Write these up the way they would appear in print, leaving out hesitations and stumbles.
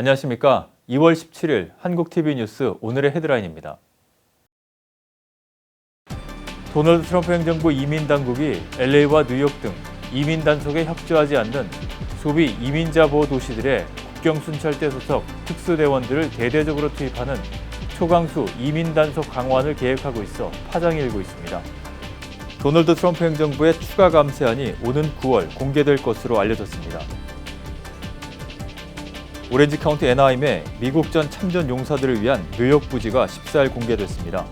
안녕하십니까. 2월 17일 한국TV 뉴스 오늘의 헤드라인입니다. 도널드 트럼프 행정부 이민당국이 LA와 뉴욕 등 이민 단속에 협조하지 않는 소위 이민자 보호 도시들의 국경순찰대 소속 특수대원들을 대대적으로 투입하는 초강수 이민 단속 강화를 계획하고 있어 파장이 일고 있습니다. 도널드 트럼프 행정부의 추가 감세안이 오는 9월 공개될 것으로 알려졌습니다. 오렌지 카운티 애나하임에 미국전 참전 용사들을 위한 묘역 부지가 14일 공개됐습니다.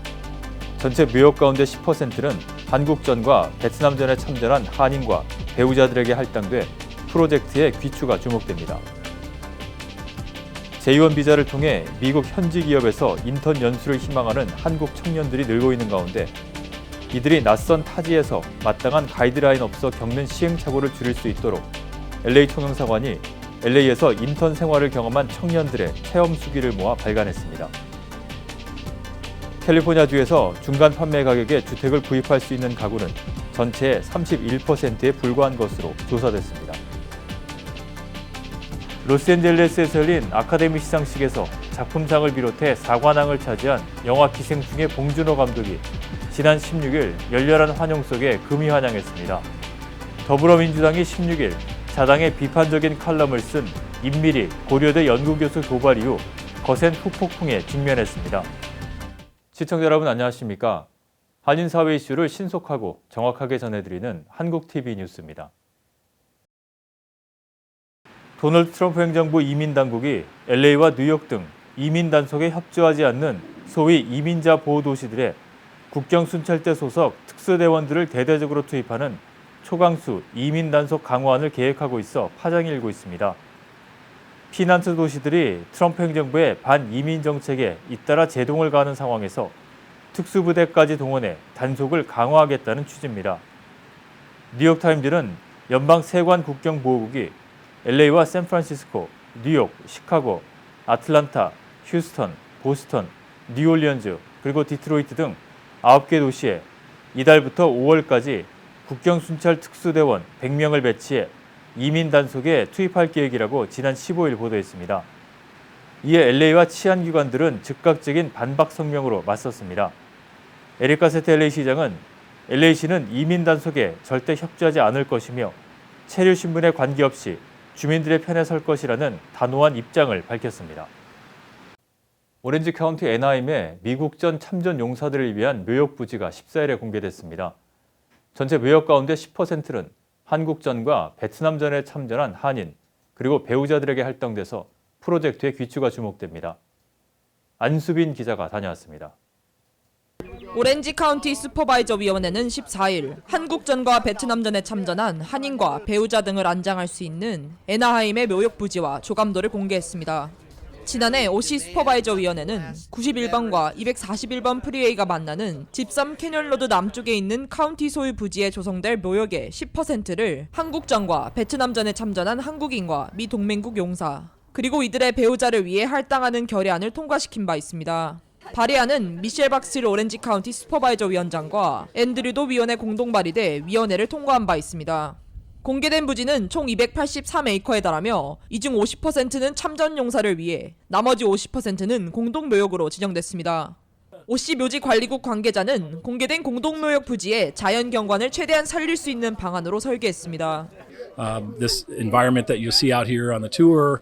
전체 묘역 가운데 10%는 한국전과 베트남전에 참전한 한인과 배우자들에게 할당돼 프로젝트의 귀추가 주목됩니다. 제2원 비자를 통해 미국 현지 기업에서 인턴 연수를 희망하는 한국 청년들이 늘고 있는 가운데 이들이 낯선 타지에서 마땅한 가이드라인 없어 겪는 시행착오를 줄일 수 있도록 LA 총영사관이 LA에서 인턴 생활을 경험한 청년들의 체험 수기를 모아 발간했습니다. 캘리포니아주에서 중간 판매 가격에 주택을 구입할 수 있는 가구는 전체의 31%에 불과한 것으로 조사됐습니다. 로스앤젤레스에서 열린 아카데미 시상식에서 작품상을 비롯해 사관왕을 차지한 영화 기생충의 봉준호 감독이 지난 16일 열렬한 환영 속에 금이 환영했습니다. 더불어민주당이 16일 자당의 비판적인 칼럼을 쓴 임미리 고려대 연구교수 도발 이후 거센 후폭풍에 직면했습니다. 시청자 여러분 안녕하십니까? 한인 사회 이슈를 신속하고 정확하게 전해드리는 한국TV 뉴스입니다. 도널드 트럼프 행정부 이민당국이 LA와 뉴욕 등 이민 단속에 협조하지 않는 소위 이민자 보호 도시들의 국경순찰대 소속 특수대원들을 대대적으로 투입하는 초강수 이민 단속 강화안을 계획하고 있어 파장이 일고 있습니다. 피난처 도시들이 트럼프 행정부의 반이민 정책에 잇따라 제동을 가하는 상황에서 특수부대까지 동원해 단속을 강화하겠다는 취지입니다. 뉴욕타임즈는 연방 세관 국경보호국이 LA와 샌프란시스코, 뉴욕, 시카고, 아틀란타, 휴스턴, 보스턴, 뉴올리언즈, 그리고 디트로이트 등 9개 도시에 이달부터 5월까지 국경순찰 특수대원 100명을 배치해 이민 단속에 투입할 계획이라고 지난 15일 보도했습니다. 이에 LA와 치안기관들은 즉각적인 반박 성명으로 맞섰습니다. 에릭 가세트 LA 시장은 LA시는 이민 단속에 절대 협조하지 않을 것이며 체류 신분에 관계없이 주민들의 편에 설 것이라는 단호한 입장을 밝혔습니다. 오렌지 카운티 애나하임에 미국전 참전 용사들을 위한 묘역 부지가 14일에 공개됐습니다. 전체 묘역 가운데 10%는 한국전과 베트남전에 참전한 한인, 그리고 배우자들에게 할당돼서 프로젝트의 귀추가 주목됩니다. 안수빈 기자가 다녀왔습니다. 오렌지 카운티 슈퍼바이저 위원회는 14일 한국전과 베트남전에 참전한 한인과 배우자 등을 안장할 수 있는 애나하임의 묘역 부지와 조감도를 공개했습니다. 지난해 OC 슈퍼바이저 위원회는 91번과 241번 프리웨이가 만나는 집삼 캐년로드 남쪽에 있는 카운티 소유 부지에 조성될 묘역의 10%를 한국전과 베트남전에 참전한 한국인과 미 동맹국 용사, 그리고 이들의 배우자를 위해 할당하는 결의안을 통과시킨 바 있습니다. 발의안은 미셸 박실 오렌지 카운티 슈퍼바이저 위원장과 앤드류도 위원회 공동 발의돼 위원회를 통과한 바 있습니다. 공개된 부지는 총 283에이커에 달하며 이 중 50%는 참전 용사를 위해 나머지 50%는 공동묘역으로 지정됐습니다. OC 묘지 관리국 관계자는 공개된 공동묘역 부지에 자연 경관을 최대한 살릴 수 있는 방안으로 설계했습니다. This environment that you see out here on the tour,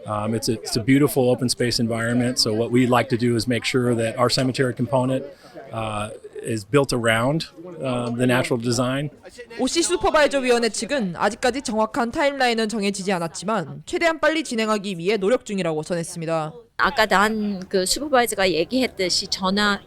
it's a beautiful open space environment. So what we'd like to do is make sure that our cemetery component is built around the natural design. OC 슈퍼바이저 위원회 측은 아직까지 정확한 타임라인은 정해지지 않았지만 최대한 빨리 진행하기 위해 노력 중이라고 전했습니다. 아까 난 그 슈퍼바이저가 얘기했듯이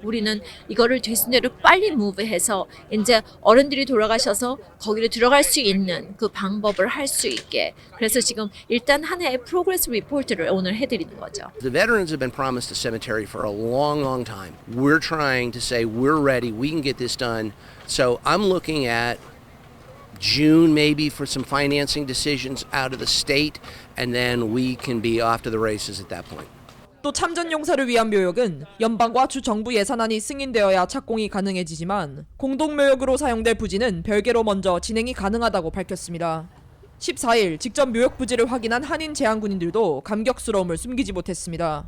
우리는 이거를 되순대로 빨리 무브해서 이제 어른들이 돌아가셔서 거기로 들어갈 수 있는 그 방법을 할 수 있게. 그래서 지금 일단 한 해의 프로그레스 리포트를 오늘 해드리는 거죠. The veterans have been promised a cemetery for a long, long time. We're trying to say we're ready, we can get this done. So I'm looking at June maybe for some financing decisions out of the state, and then we can be off to the races at that point. 또 참전 용사를 위한 묘역은 연방과 주 정부 예산안이 승인되어야 착공이 가능해지지만 공동묘역으로 사용될 부지는 별개로 먼저 진행이 가능하다고 밝혔습니다. 14일 직접 묘역 부지를 확인한 한인 제안군인들도 감격스러움을 숨기지 못했습니다.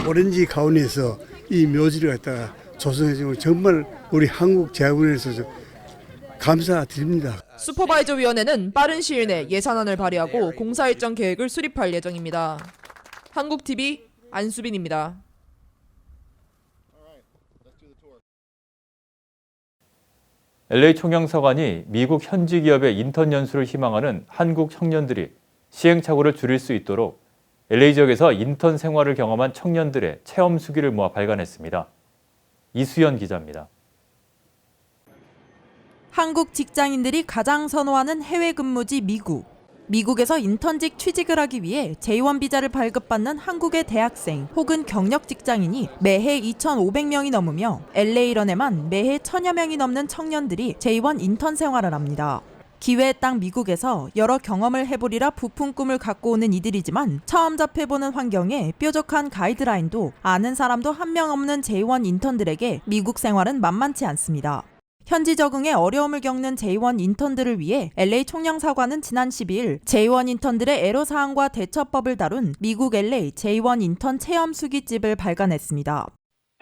오렌지 가운데서 이 묘지를 갖다가 조성해주고 정말 우리 한국 제안군에서 감사드립니다. 슈퍼바이저 위원회는 빠른 시일 내 예산안을 발의하고 공사 일정 계획을 수립할 예정입니다. 한국TV 안수빈입니다. LA 총영사관이 미국 현지 기업의 인턴 연수를 희망하는 한국 청년들이 시행착오를 줄일 수 있도록 LA 지역에서 인턴 생활을 경험한 청년들의 체험 수기를 모아 발간했습니다. 이수연 기자입니다. 한국 직장인들이 가장 선호하는 해외 근무지 미국. 미국에서 인턴직 취직을 하기 위해 J1 비자를 발급받는 한국의 대학생 혹은 경력 직장인이 매해 2,500명이 넘으며 LA런에만 매해 1,000여 명이 넘는 청년들이 J1 인턴 생활을 합니다. 기회의 땅 미국에서 여러 경험을 해보리라 부푼 꿈을 갖고 오는 이들이지만 처음 접해보는 환경에 뾰족한 가이드라인도 아는 사람도 한 명 없는 J1 인턴들에게 미국 생활은 만만치 않습니다. 현지 적응에 어려움을 겪는 J1 인턴들을 위해 LA 총영사관은 지난 12일 J1 인턴들의 애로사항과 대처법을 다룬 미국 LA J1 인턴 체험 수기집을 발간했습니다.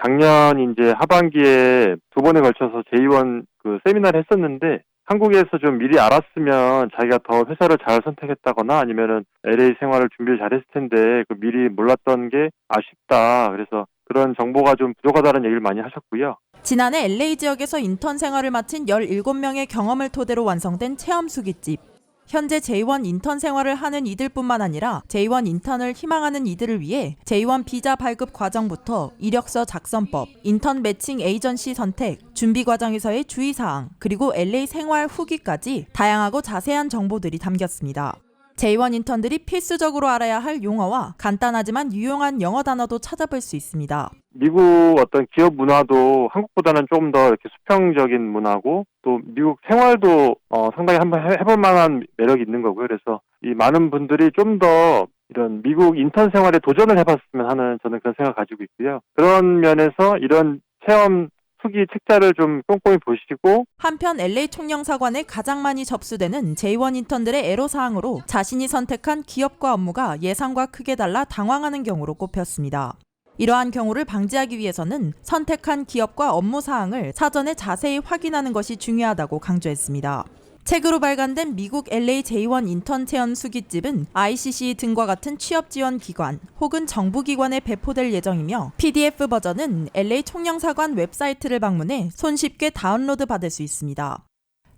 작년 이제 하반기에 2번에 걸쳐서 J1 세미나를 했었는데 한국에서 좀 미리 알았으면 자기가 더 회사를 잘 선택했다거나 아니면은 LA 생활을 준비를 잘했을 텐데 미리 몰랐던 게 아쉽다. 그래서 그런 정보가 좀 부족하다는 얘기를 많이 하셨고요. 지난해 LA 지역에서 인턴 생활을 마친 17명의 경험을 토대로 완성된 체험 수기집. 현재 J1 인턴 생활을 하는 이들뿐만 아니라 J1 인턴을 희망하는 이들을 위해 J1 비자 발급 과정부터 이력서 작성법, 인턴 매칭 에이전시 선택, 준비 과정에서의 주의사항, 그리고 LA 생활 후기까지 다양하고 자세한 정보들이 담겼습니다. J1 인턴들이 필수적으로 알아야 할 용어와 간단하지만 유용한 영어 단어도 찾아볼 수 있습니다. 미국 어떤 기업 문화도 한국보다는 조금 더 이렇게 수평적인 문화고 또 미국 생활도 상당히 한번 해볼 만한 매력이 있는 거고요. 그래서 이 많은 분들이 좀 더 이런 미국 인턴 생활에 도전을 해봤으면 하는 저는 그런 생각을 가지고 있고요. 그런 면에서 이런 체험 수기 책자를 좀 꼼꼼히 보시고 한편 LA 총영사관에 가장 많이 접수되는 J1 인턴들의 애로사항으로 자신이 선택한 기업과 업무가 예상과 크게 달라 당황하는 경우로 꼽혔습니다. 이러한 경우를 방지하기 위해서는 선택한 기업과 업무 사항을 사전에 자세히 확인하는 것이 중요하다고 강조했습니다. 책으로 발간된 미국 LA J1 인턴 체험 수기집은 ICC 등과 같은 취업 지원 기관 혹은 정부기관에 배포될 예정이며 PDF 버전은 LA 총영사관 웹사이트를 방문해 손쉽게 다운로드 받을 수 있습니다.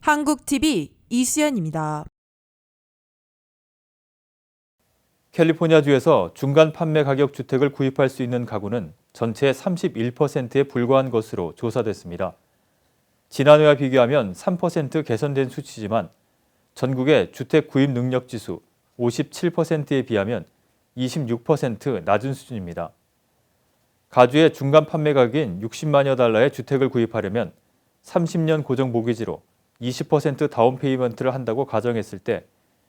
한국TV 이수연입니다. 캘리포니아주에서 중간 판매 가격 주택을 구입할 수 있는 가구는 전체의 31%에 불과한 것으로 조사됐습니다. 지난해와 비교하면 3% 개선된 수치지만 전국의 주택 구입 능력 지수 57%에 비하면 26% 낮은 수준입니다. 가주의 중간 판매 가격인 60만여 달러의 주택을 구입하려면 30년 고정 모기지로 20% 다운 페이먼트를 한다고 가정했을 때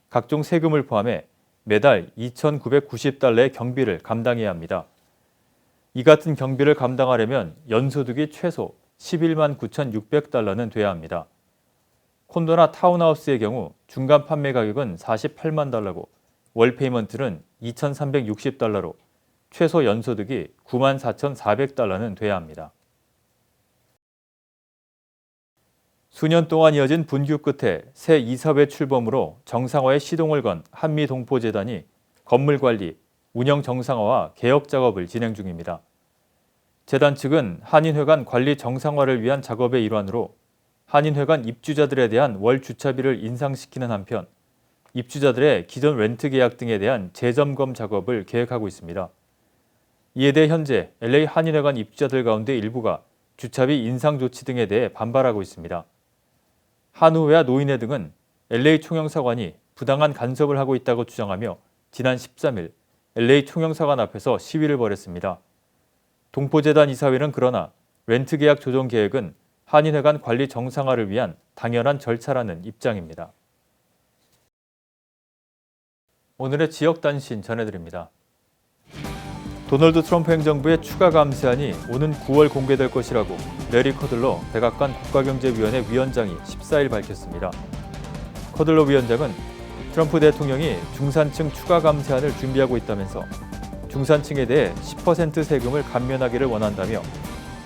각종 세금을 포함해 매달 2,990달러의 경비를 감당해야 합니다. 이 같은 경비를 감당하려면 연소득이 최소 11만 9,600달러는 돼야 합니다. 콘도나 타운하우스의 경우 중간 판매 가격은 48만 달러고 월 페이먼트는 2,360달러로 최소 연소득이 9만 4,400달러는 돼야 합니다. 수년 동안 이어진 분규 끝에 새 이사회 출범으로 정상화에 시동을 건 한미동포재단이 건물 관리, 운영 정상화와 개혁 작업을 진행 중입니다. 재단 측은 한인회관 관리 정상화를 위한 작업의 일환으로 한인회관 입주자들에 대한 월 주차비를 인상시키는 한편 입주자들의 기존 렌트 계약 등에 대한 재점검 작업을 계획하고 있습니다. 이에 대해 현재 LA 한인회관 입주자들 가운데 일부가 주차비 인상 조치 등에 대해 반발하고 있습니다. 한우회와 노인회 등은 LA 총영사관이 부당한 간섭을 하고 있다고 주장하며 지난 13일 LA 총영사관 앞에서 시위를 벌였습니다. 동포재단 이사회는 그러나 렌트 계약 조정 계획은 한인회관 관리 정상화를 위한 당연한 절차라는 입장입니다. 오늘의 지역 단신 전해드립니다. 도널드 트럼프 행정부의 추가 감세안이 오는 9월 공개될 것이라고 레리 커들러 백악관 국가경제위원회 위원장이 14일 밝혔습니다. 커들러 위원장은 트럼프 대통령이 중산층 추가 감세안을 준비하고 있다면서 중산층에 대해 10% 세금을 감면하기를 원한다며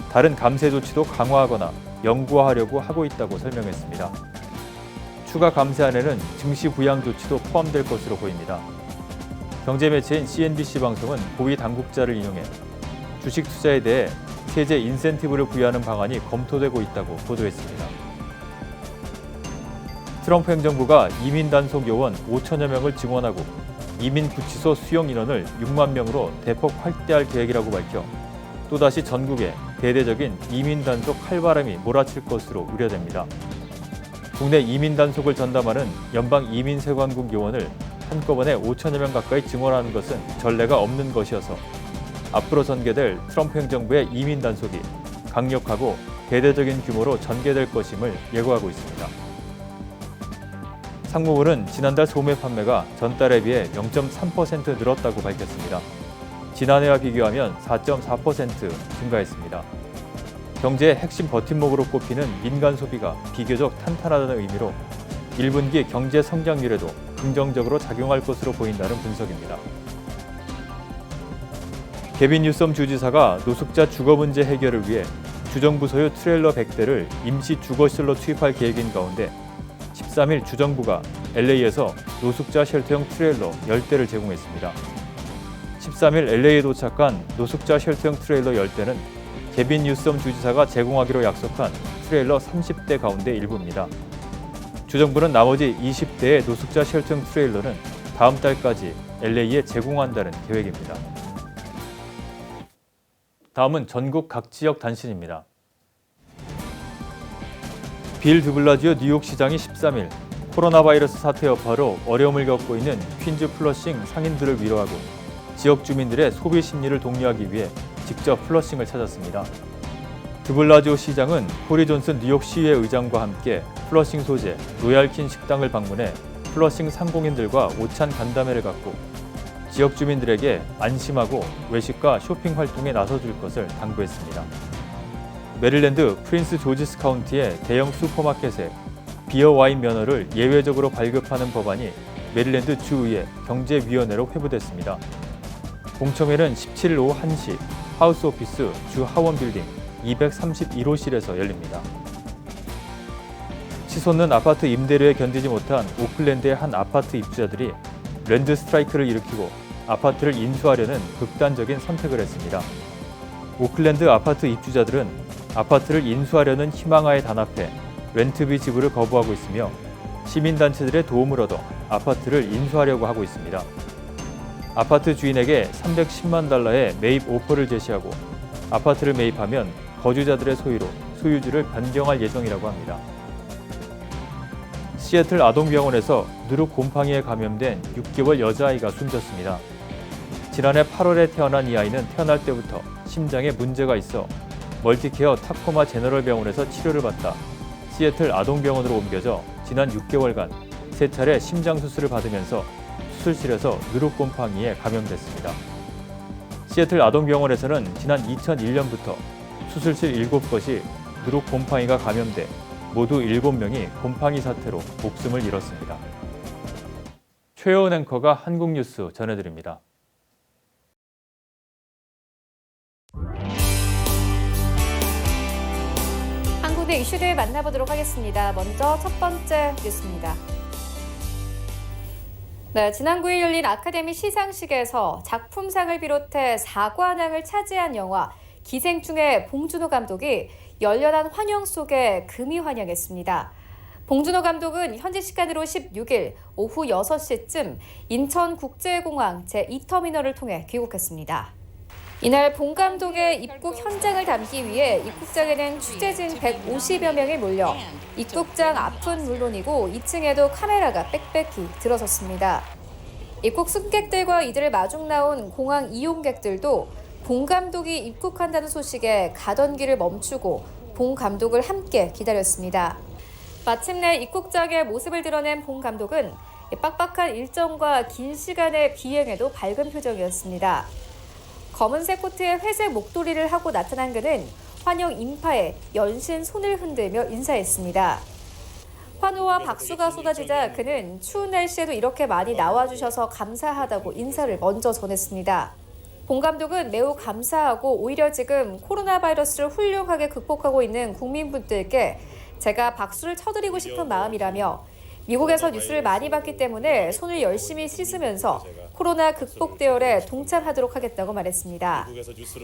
다른 감세 조치도 강화하거나 연구하려고 하고 있다고 설명했습니다. 추가 감세안에는 증시 부양 조치도 포함될 것으로 보입니다. 경제 매체인 CNBC 방송은 고위 당국자를 인용해 주식 투자에 대해 세제 인센티브를 부여하는 방안이 검토되고 있다고 보도했습니다. 트럼프 행정부가 이민 단속 요원 5천여 명을 증원하고 이민 구치소 수용 인원을 6만 명으로 대폭 확대할 계획이라고 밝혀 또다시 전국에 대대적인 이민 단속 칼바람이 몰아칠 것으로 우려됩니다. 국내 이민 단속을 전담하는 연방 이민세관국 요원을 한꺼번에 5천여 명 가까이 증원하는 것은 전례가 없는 것이어서 앞으로 전개될 트럼프 행정부의 이민 단속이 강력하고 대대적인 규모로 전개될 것임을 예고하고 있습니다. 상무부는 지난달 소매 판매가 전달에 비해 0.3% 늘었다고 밝혔습니다. 지난해와 비교하면 4.4% 증가했습니다. 경제의 핵심 버팀목으로 꼽히는 민간 소비가 비교적 탄탄하다는 의미로 1분기 경제 성장률에도 긍정적으로 작용할 것으로 보인다는 분석입니다. 개빈 뉴섬 주지사가 노숙자 주거 문제 해결을 위해 주정부 소유 트레일러 100대를 임시 주거시설로 투입할 계획인 가운데 13일 주정부가 LA에서 노숙자 쉘터형 트레일러 10대를 제공했습니다. 13일 LA에 도착한 노숙자 쉘터형 트레일러 10대는 개빈 뉴섬 주지사가 제공하기로 약속한 트레일러 30대 가운데 일부입니다. 주정부는 나머지 20대의 노숙자 쉘터형 트레일러는 다음 달까지 LA에 제공한다는 계획입니다. 다음은 전국 각 지역 단신입니다. 빌 드블라지오 뉴욕시장이 13일 코로나 바이러스 사태 여파로 어려움을 겪고 있는 퀸즈 플러싱 상인들을 위로하고 지역 주민들의 소비 심리를 독려하기 위해 직접 플러싱을 찾았습니다. 드블라지오 시장은 코리 존슨 뉴욕 시의회 의장과 함께 플러싱 소재 로얄킨 식당을 방문해 플러싱 상공인들과 오찬 간담회를 갖고 지역 주민들에게 안심하고 외식과 쇼핑 활동에 나서줄 것을 당부했습니다. 메릴랜드 프린스 조지스 카운티의 대형 슈퍼마켓에 비어 와인 면허를 예외적으로 발급하는 법안이 메릴랜드 주의회 경제위원회로 회부됐습니다. 공청회는 17일 오후 1시 하우스 오피스 주 하원 빌딩 231호실에서 열립니다. 치솟는 아파트 임대료에 견디지 못한 오클랜드의 한 아파트 입주자들이 랜드 스트라이크를 일으키고 아파트를 인수하려는 극단적인 선택을 했습니다. 오클랜드 아파트 입주자들은 아파트를 인수하려는 희망하에 단합해 렌트비 지불을 거부하고 있으며 시민단체들의 도움을 얻어 아파트를 인수하려고 하고 있습니다. 아파트 주인에게 310만 달러의 매입 오퍼를 제시하고 아파트를 매입하면 거주자들의 소유로 소유주를 변경할 예정이라고 합니다. 시애틀 아동병원에서 누룩 곰팡이에 감염된 6개월 여자아이가 숨졌습니다. 지난해 8월에 태어난 이 아이는 태어날 때부터 심장에 문제가 있어 멀티케어 타코마 제너럴 병원에서 치료를 받다 시애틀 아동병원으로 옮겨져 지난 6개월간 3차례 심장 수술을 받으면서 수술실에서 누룩 곰팡이에 감염됐습니다. 시애틀 아동병원에서는 지난 2001년부터 수술실 7곳이 누룩 곰팡이가 감염돼 모두 7명이 곰팡이 사태로 목숨을 잃었습니다. 최여은 앵커가 한국뉴스 전해드립니다. 한국의 이슈들 만나보도록 하겠습니다. 먼저 첫 번째 뉴스입니다. 네, 지난 9일 열린 아카데미 시상식에서 작품상을 비롯해 사관왕을 차지한 영화 기생충의 봉준호 감독이 열렬한 환영 속에 금이 환영했습니다. 봉준호 감독은 현지 시간으로 16일 오후 6시쯤 인천국제공항 제2터미널을 통해 귀국했습니다. 이날 봉 감독의 입국 현장을 담기 위해 입국장에는 취재진 150여 명이 몰려 입국장 앞은 물론이고 2층에도 카메라가 빽빽히 들어섰습니다. 입국 승객들과 이들을 마중 나온 공항 이용객들도 봉 감독이 입국한다는 소식에 가던 길을 멈추고 봉 감독을 함께 기다렸습니다. 마침내 입국장의 모습을 드러낸 봉 감독은 빡빡한 일정과 긴 시간의 비행에도 밝은 표정이었습니다. 검은색 코트에 회색 목도리를 하고 나타난 그는 환영 인파에 연신 손을 흔들며 인사했습니다. 환호와 박수가 쏟아지자 그는 추운 날씨에도 이렇게 많이 나와주셔서 감사하다고 인사를 먼저 전했습니다. 봉 감독은 매우 감사하고 오히려 지금 코로나 바이러스를 훌륭하게 극복하고 있는 국민분들께 제가 박수를 쳐드리고 싶은 마음이라며 미국에서 뉴스를 많이 봤기 때문에 손을 열심히 씻으면서 코로나 극복 대열에 동참하도록 하겠다고 말했습니다.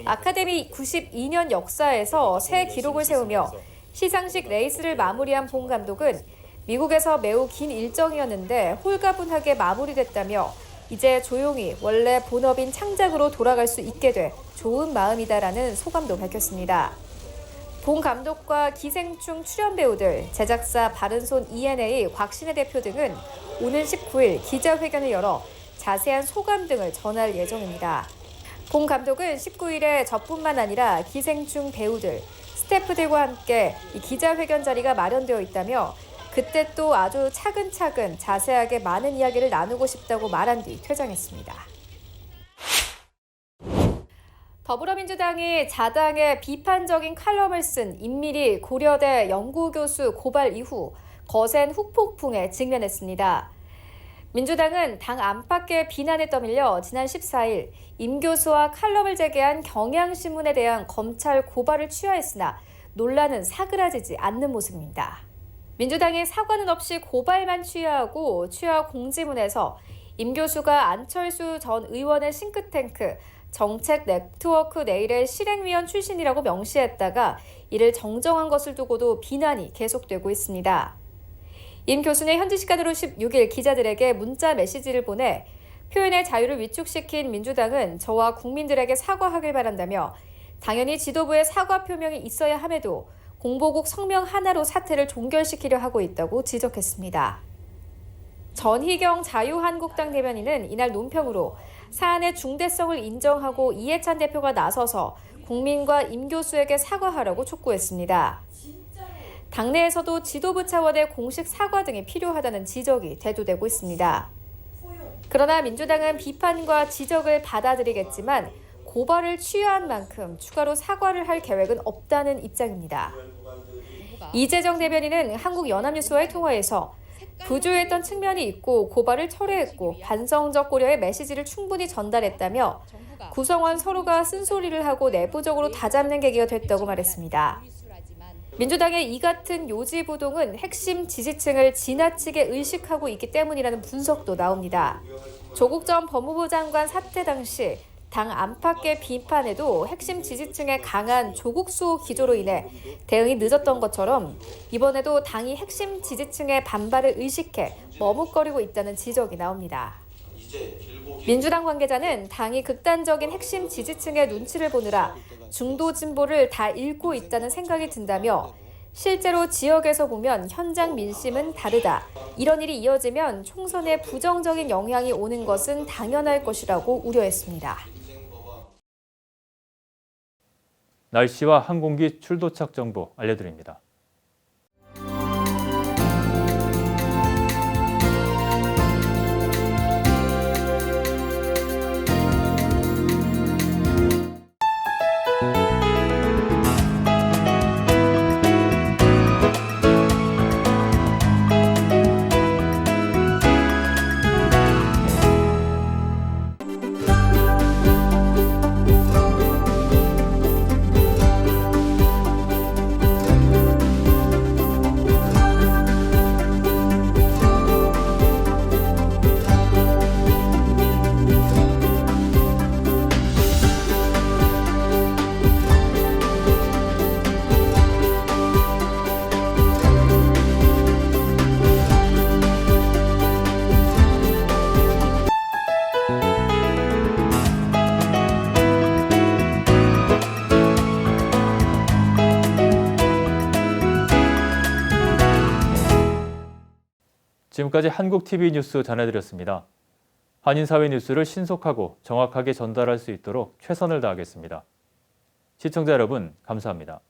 아카데미 92년 역사에서 새 기록을 세우며 시상식 레이스를 마무리한 봉 감독은 미국에서 매우 긴 일정이었는데 홀가분하게 마무리됐다며 이제 조용히 원래 본업인 창작으로 돌아갈 수 있게 돼 좋은 마음이다라는 소감도 밝혔습니다. 봉 감독과 기생충 출연 배우들, 제작사 바른손 ENA, 곽신혜 대표 등은 오는 19일 기자회견을 열어 자세한 소감 등을 전할 예정입니다. 봉 감독은 19일에 저뿐만 아니라 기생충 배우들, 스태프들과 함께 이 기자회견 자리가 마련되어 있다며 그때 또 아주 차근차근 자세하게 많은 이야기를 나누고 싶다고 말한 뒤 퇴장했습니다. 더불어민주당이 자당의 비판적인 칼럼을 쓴 임미리 고려대 연구교수 고발 이후 거센 후폭풍에 직면했습니다. 민주당은 당 안팎의 비난에 떠밀려 지난 14일 임 교수와 칼럼을 제기한 경향신문에 대한 검찰 고발을 취하했으나 논란은 사그라지지 않는 모습입니다. 민주당이 사과는 없이 고발만 취하하고 취하 공지문에서 임 교수가 안철수 전 의원의 싱크탱크 정책 네트워크 내일의 실행위원 출신이라고 명시했다가 이를 정정한 것을 두고도 비난이 계속되고 있습니다. 임 교수는 현지 시간으로 16일 기자들에게 문자 메시지를 보내 표현의 자유를 위축시킨 민주당은 저와 국민들에게 사과하길 바란다며 당연히 지도부의 사과 표명이 있어야 함에도 공보국 성명 하나로 사태를 종결시키려 하고 있다고 지적했습니다. 전희경 자유한국당 대변인은 이날 논평으로 사안의 중대성을 인정하고 이해찬 대표가 나서서 국민과 임 교수에게 사과하라고 촉구했습니다. 당내에서도 지도부 차원의 공식 사과 등이 필요하다는 지적이 대두되고 있습니다. 그러나 민주당은 비판과 지적을 받아들이겠지만 고발을 취하한 만큼 추가로 사과를 할 계획은 없다는 입장입니다. 이재정 대변인은 한국연합뉴스와의 통화에서 부조했던 측면이 있고 고발을 철회했고 반성적 고려의 메시지를 충분히 전달했다며 구성원 서로가 쓴소리를 하고 내부적으로 다잡는 계기가 됐다고 말했습니다. 민주당의 이 같은 요지부동은 핵심 지지층을 지나치게 의식하고 있기 때문이라는 분석도 나옵니다. 조국 전 법무부 장관 사태 당시 당 안팎의 비판에도 핵심 지지층의 강한 조국 수호 기조로 인해 대응이 늦었던 것처럼 이번에도 당이 핵심 지지층의 반발을 의식해 머뭇거리고 있다는 지적이 나옵니다. 민주당 관계자는 당이 극단적인 핵심 지지층의 눈치를 보느라 중도 진보를 다 잃고 있다는 생각이 든다며 실제로 지역에서 보면 현장 민심은 다르다. 이런 일이 이어지면 총선에 부정적인 영향이 오는 것은 당연할 것이라고 우려했습니다. 날씨와 항공기 출도착 정보 알려드립니다. 지금까지 한국TV 뉴스 전해드렸습니다. 한인사회 뉴스를 신속하고 정확하게 전달할 수 있도록 최선을 다하겠습니다. 시청자 여러분, 감사합니다.